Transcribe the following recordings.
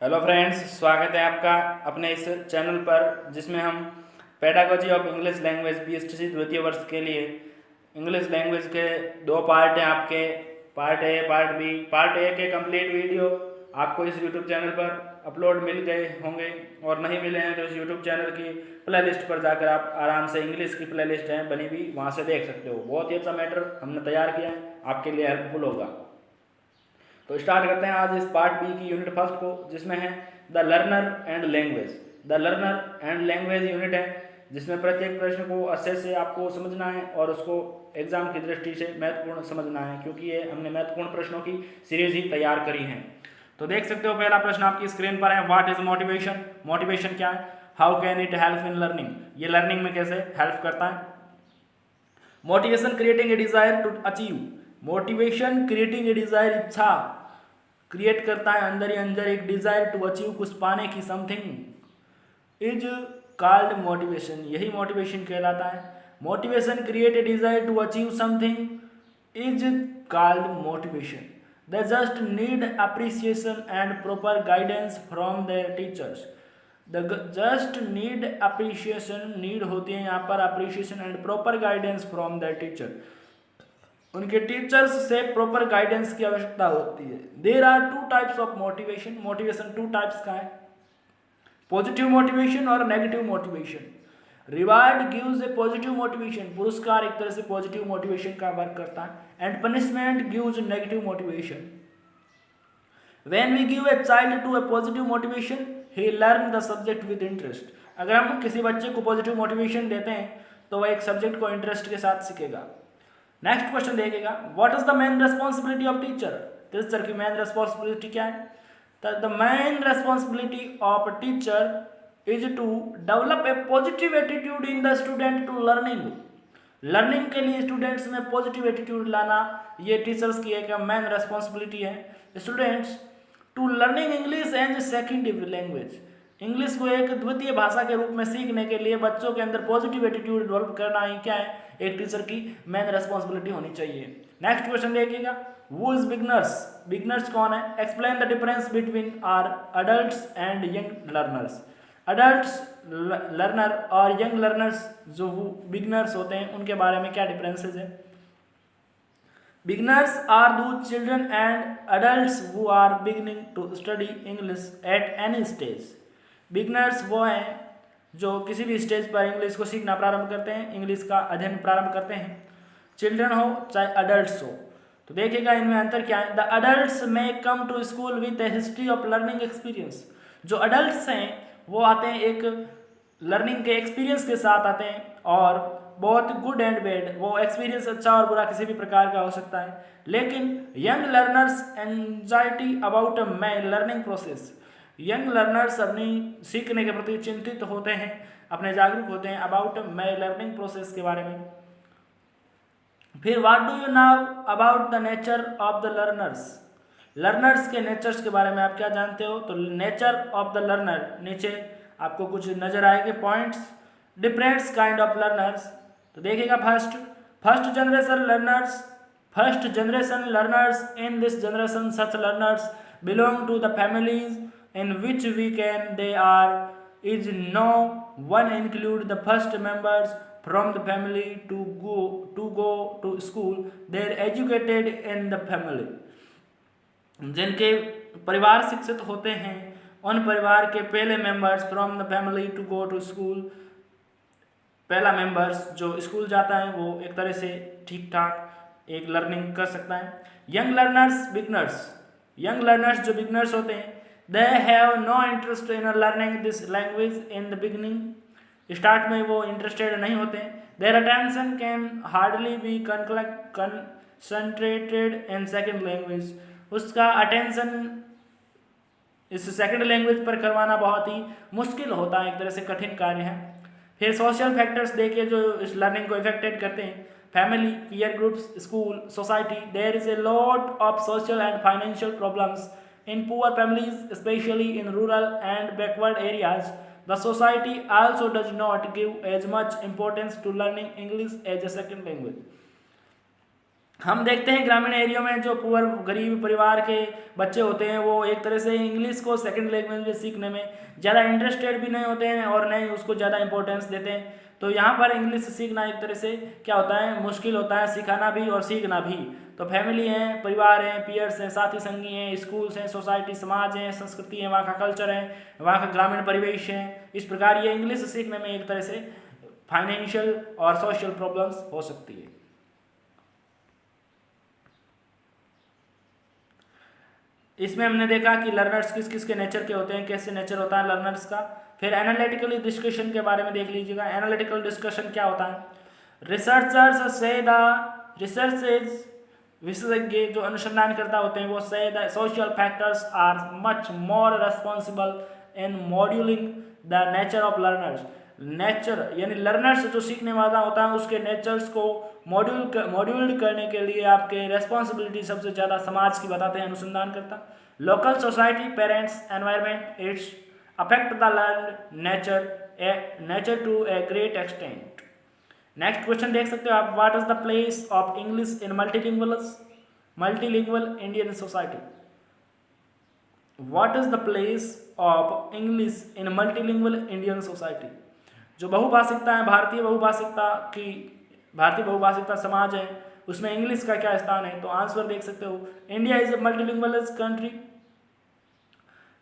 Hello friends, स्वागत है आपका अपने इस चैनल पर जिसमें हम pedagogy of English language BSTC द्वितीय वर्ष के लिए इंग्लिश लैंग्वेज के दो पार्ट हैं आपके, part A part B. Part A के कंप्लीट वीडियो आपको इस यूट्यूब चैनल पर अपलोड मिल गए होंगे और नहीं मिले हैं तो इस यूट्यूब चैनल की प्लेलिस्ट पर जाकर आप आराम से इंग्लिश की प्लेलिस्ट है बनी हुई, वहाँ से देख सकते हो। बहुत ही अच्छा मैटर हमने तैयार किया है, आपके लिए हेल्पफुल होगा। तो स्टार्ट करते हैं आज इस पार्ट बी की यूनिट फर्स्ट को, जिसमें है the learner and language. The learner and language unit है जिसमें प्रत्येक प्रश्न को अच्छे से आपको समझना है और उसको एग्जाम की दृष्टि से महत्वपूर्ण समझना है, क्योंकि ये हमने महत्वपूर्ण प्रश्नों की सीरीज ही तैयार करी है। तो देख सकते हो पहला प्रश्न आपकी स्क्रीन पर है, व्हाट इज मोटिवेशन। मोटिवेशन क्या है? How can it help in learning, ये लर्निंग में कैसे हेल्प करता है। Motivation creating a desire to achieve, motivation creating a desire, इच्छा क्रिएट करता है अंदर ही अंदर एक डिजायर टू अचीव, कुछ पाने की, समथिंग इज कॉल्ड मोटिवेशन, यही मोटिवेशन कहलाता है। Motivation create a desire to achieve something is called motivation. They just need appreciation and proper guidance from their teachers. They just need appreciation, need होती है यहाँ पर appreciation and proper guidance from their teacher, उनके teachers से proper guidance की आवश्यकता होती है। There are two types of motivation, motivation two types का है, पॉजिटिव मोटिवेशन और नेगेटिव मोटिवेशन। रिवार्ड गिव्स ए पॉजिटिव मोटिवेशन, पुरस्कार एक तरह से पॉजिटिव मोटिवेशन का वर्क करता है। And punishment gives negative motivation. When we give a child to a positive motivation he learn the subject with interest, अगर हम किसी बच्चे को पॉजिटिव मोटिवेशन देते हैं तो वह एक सब्जेक्ट को इंटरेस्ट के साथ सीखेगा। नेक्स्ट क्वेश्चन देखिएगा, what is the main responsibility of teacher, teacher की मेन रेस्पॉन्सिबिलिटी क्या है। The main responsibility of teacher is to develop a positive attitude in the student to learning, learning के लिए स्टूडेंट्स में पॉजिटिव एटीट्यूड लाना ये teachers की एक मेन रेस्पॉन्सिबिलिटी है। Students to learning English as second language, English को एक द्वितीय भाषा के रूप में सीखने के लिए बच्चों के अंदर पॉजिटिव एटीट्यूड डेवलप करना ही क्या है, एक टीचर की मेन रेस्पॉन्सिबिलिटी होनी चाहिए। नेक्स्ट क्वेश्चन देखिएगा, हु इज बिगनर्स, बिगनर्स कौन है। Explain the difference between are adults and young learners, adults learner और यंग लर्नर्स जो बिगनर्स होते हैं उनके बारे में क्या डिफरेंसेस है। Beginners are those children and adults who are beginning to study English at any stage. Beginners वो हैं जो किसी भी स्टेज पर इंग्लिश को सीखना प्रारंभ करते हैं, इंग्लिश का अध्ययन प्रारंभ करते हैं, चिल्ड्रन हो चाहे अडल्ट्स हो। तो देखिएगा इनमें अंतर क्या है। The adults may come to school with a history of learning experience, जो अडल्ट्स हैं वो आते हैं एक लर्निंग के एक्सपीरियंस के साथ आते हैं, और बहुत गुड एंड बैड, वो एक्सपीरियंस अच्छा और बुरा किसी भी प्रकार का हो सकता है। लेकिन young learners anxiety about my learning process, young learners अपनी सीखने के प्रति चिंतित होते हैं, अपने जागरूक होते हैं अबाउट माई लर्निंग प्रोसेस के बारे में। फिर what do you now about the nature of the learners, learners के नेचर्स के बारे में आप क्या जानते हो। तो नेचर ऑफ द लर्नर, नीचे आपको कुछ नजर आएंगे points. Different kind of learners, तो देखिएगा first generation learners in this generation such learners belong to the families in which we can they are is no one include the first members from the family to go to school, they are educated in the family, जिनके परिवार शिक्षित होते हैं उन परिवार के पहले members from the family to go to school, पहला मेंबर्स जो स्कूल जाता है वो एक तरह से ठीक ठाक एक लर्निंग कर सकता है। Young learners beginners, young learners जो बिगनर्स होते हैं they have no interest in learning this language in the beginning, start में वो इंटरेस्टेड नहीं होते हैं। Their attention can hardly be concentrated in second language, उसका अटेंशन इस सेकेंड लैंग्वेज पर करवाना बहुत ही मुश्किल होता है, एक तरह से कठिन कार्य है। फिर सोशल फैक्टर्स देखिए जो इस लर्निंग को इफेक्टेड करते हैं, family, peer groups, school, society. There is a lot of social and financial problems in poor families specially in rural and backward areas. The society also does not give as much importance to learning English as a second language. हम देखते हैं ग्रामीण area में जो poor गरीब परिवार के बच्चे होते हैं वो एक तरह से इंग्लिश को सेकंड लैंग्वेज में सीखने में ज़्यादा इंटरेस्टेड भी नहीं होते हैं और नहीं उसको ज़्यादा इंपॉर्टेंस देते हैं। तो यहाँ पर इंग्लिश सीखना एक तरह से क्या होता है, मुश्किल होता है, सिखाना भी और सीखना भी। तो फैमिली है, परिवार है, पीयर्स हैं, साथी संगी हैं, स्कूल्स हैं, सोसाइटी समाज है, संस्कृति है, वहाँ का कल्चर है, वहाँ का ग्रामीण परिवेश है। इस प्रकार ये इंग्लिश सीखने में एक तरह से फाइनेंशियल और सोशल प्रॉब्लम्स हो सकती है। इसमें हमने देखा कि लर्नर्स किस किस के नेचर के होते हैं, कैसे नेचर होता है लर्नर्स का। फिर एनालिटिकल डिस्कशन के बारे में देख लीजिएगा। एनालिटिकल डिस्कशन क्या होता है? रिसर्चर्स से द रिसर्च इज, विशेषज्ञ जो अनुसंधान करता होते हैं वो से the social factors are much more responsible in modulating the nature of learners. Nature यानी लर्नर्स जो सीखने वाला होता है उसके नेचर्स को मॉड्यूल्ड करने के लिए आपके रेस्पॉन्सिबिलिटी सबसे ज़्यादा समाज की बताते हैं अनुसंधान करता। Local society, parents, environment, it's affect the learn nature to a great extent. Next question देख सकते हो आप, what is the place of English in multilingual Indian society. What is the place of English in multilingual Indian society. जो बहुभाषिकता है, भारतीय बहुभाषिकता समाज है, उसमें इंग्लिश का क्या स्थान है। तो आंसर देख सकते हो, India is a multilingual country,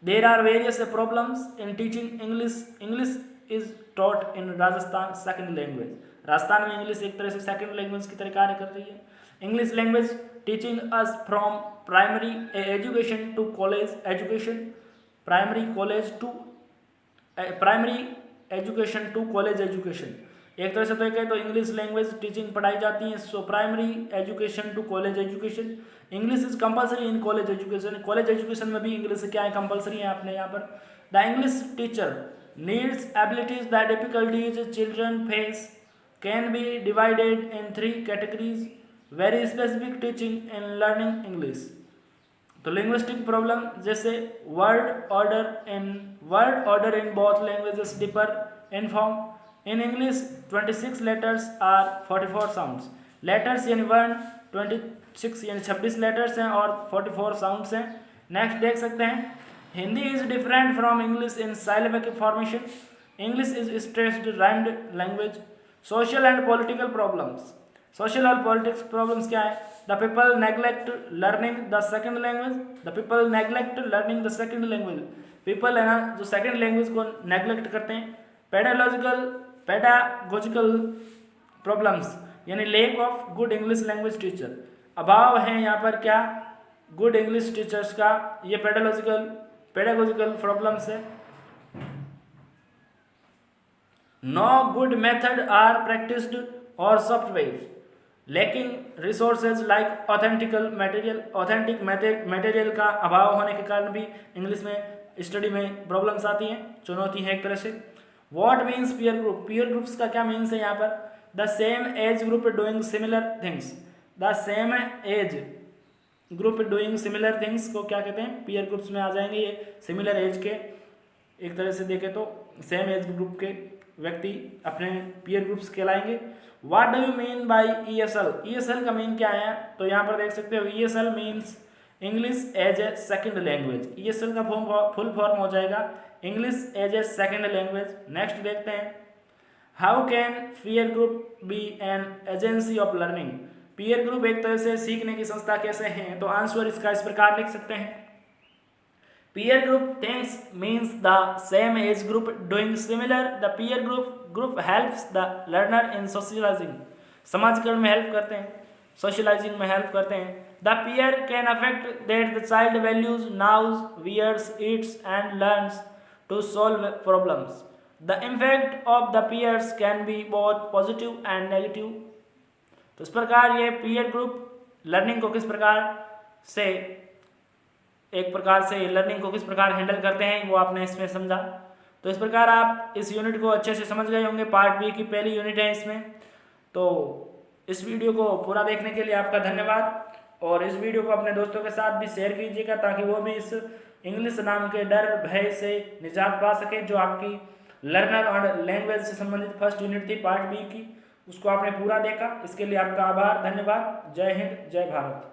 there are various problems in teaching English. English is taught in Rajasthan second language. Rajasthan में इंग्लिश एक तरह से सेकंड लैंग्वेज की तरह कार्य कर रही है। English language teaching as from primary education to college education, primary education to college education. एक तरह से तो कहें तो इंग्लिश लैंग्वेज टीचिंग पढ़ाई जाती है, so primary education to college education. English is compulsory in college education, college education में भी इंग्लिश क्या है, कंपलसरी है आपने यहाँ पर। The English teacher needs abilities the difficulties children face can be divided in 3 categories, very specific teaching in learning English. तो linguistic problem जैसे word order in both languages differ in form. In English 26 letters are 44 sounds. Letters यानी वर्ण 26 यानी 26 letters हैं और 44 sounds हैं। Next देख सकते हैं, Hindi is different from English in syllabic formation. English is stressed rhymed language. Social and political problems, social और पॉलिटिक्स प्रॉब्लम्स क्या है? The people neglect learning the second language, the people neglect learning the second language. People है ना जो second language को neglect करते हैं। Pedagogical problems यानी lack of good English language teacher, अभाव है यहाँ पर क्या, गुड इंग्लिश टीचर्स का। ये पेडागोजिकल प्रॉब्लम्स है। No good method are practised और software, lacking resources like authentic material का अभाव होने के कारण भी इंग्लिश में स्टडी में प्रॉब्लम्स आती हैं, चुनौती है एक तरह से। What means peer group, peer groups का क्या मीन्स है यहाँ पर? The same age group doing similar things, the same age group doing similar things को क्या कहते हैं? पीयर ग्रुप्स में आ जाएंगे ये सिमिलर एज के, एक तरह से देखें तो सेम एज ग्रुप के व्यक्ति अपने पीयर ग्रुप्स कहलाएंगे। What do you mean by ESL, ESL का मीन क्या है? तो यहाँ पर देख सकते हो ESL means English as a second language. ESL का फुल फॉर्म हो जाएगा English as a second language. Next देखते हैं, how can peer group be an agency of learning. Peer group एक तरह से सीखने की संस्था कैसे हैं? तो आंसर इसका इस प्रकार लिख सकते हैं, peer group things means the same age group doing similar. The peer group helps the learner in socializing, समाजीकरण में हेल्प करते हैं, सोशलाइजिंग में हेल्प करते हैं। The peer can affect that the child values, knows, wears, eats and learns to solve problems. The impact of the peers can be both positive and negative. तो इस प्रकार ये peer group लर्निंग को किस प्रकार से लर्निंग को किस प्रकार हैंडल करते हैं वो आपने इसमें समझा। तो इस प्रकार आप इस यूनिट को अच्छे से समझ गए होंगे। पार्ट बी की पहली यूनिट है इसमें। तो इस वीडियो को पूरा देखने के लिए आपका धन्यवाद, और इस वीडियो को अपने दोस्तों के साथ भी शेयर कीजिएगा ताकि वो भी इस इंग्लिश नाम के डर भय से निजात पा सके, जो आपकी लर्नर और लैंग्वेज से संबंधित फर्स्ट यूनिट थी पार्ट बी की। उसको आपने पूरा देखा, इसके लिए आपका आभार, धन्यवाद। जय हिंद, जय भारत।